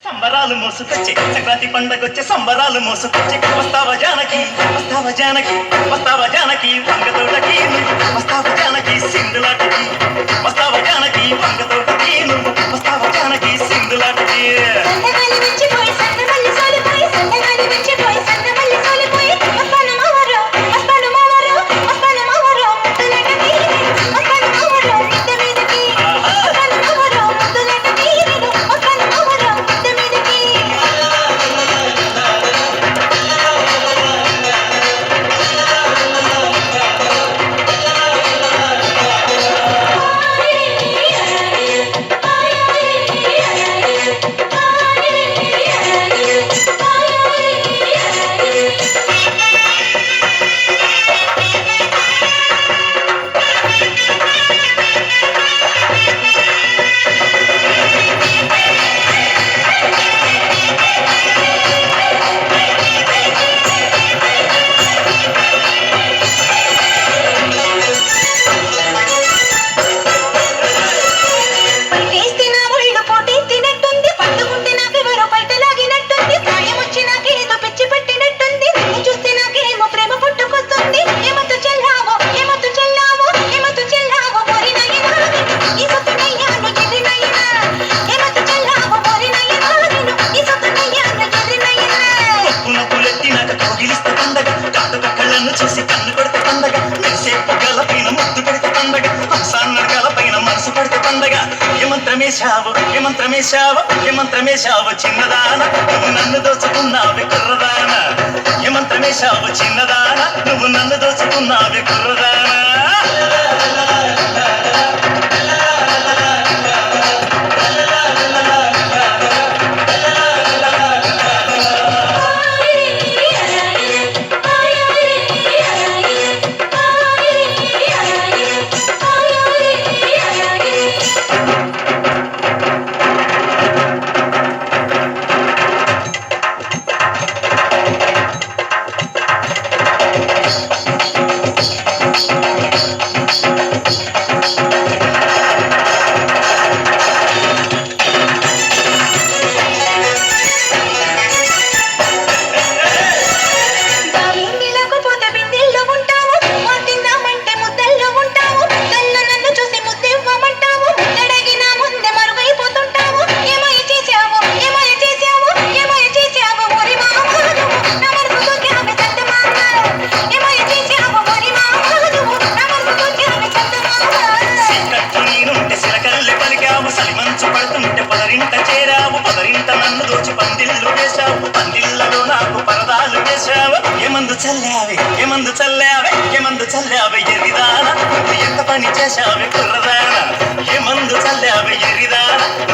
సంబరాలు మోసుకొచ్చి సంక్రాంతి పండగొచ్చే సంబరాలు మోసుకొచ్చి వస్తావ జానకి వస్తావ జానకి వస్తావ జానకి వంగతోటకి వస్తావ జానకి సింధులాటకి వస్తావ జానకి వంగతోటకి వస్తావ జానకి సింధులాటకి చూసి కన్ను కొడితే పండగ మెరిసేపు గలపైన ముద్దు పెడితే పండగ హంసాన్నడు గలపైన మనసు పెడితే పండగ ఏమంత్రమేశావు ఏమంత్రమేశావు ఏమంత్రమేశావు చిన్నదాన నువ్వు నన్ను దోచుకున్నావే కుర్రదాన ఏమంత్రమేశావు చిన్నదాన నువ్వు నన్ను దోచుకున్నావే కుర్రదాన చేరావు పొదరింట నన్ను దోచి పందిళ్ళు వేశావు పందిళ్ళలో నాకు పరదాలు వేశావు ఏమందు చల్లావే ఏమందు చల్లావే ఏమందు చల్లావే ఎరిదాన ఎంత పని చేశావే కుర్రదాన ఏమందు చల్లావే ఎరిదాన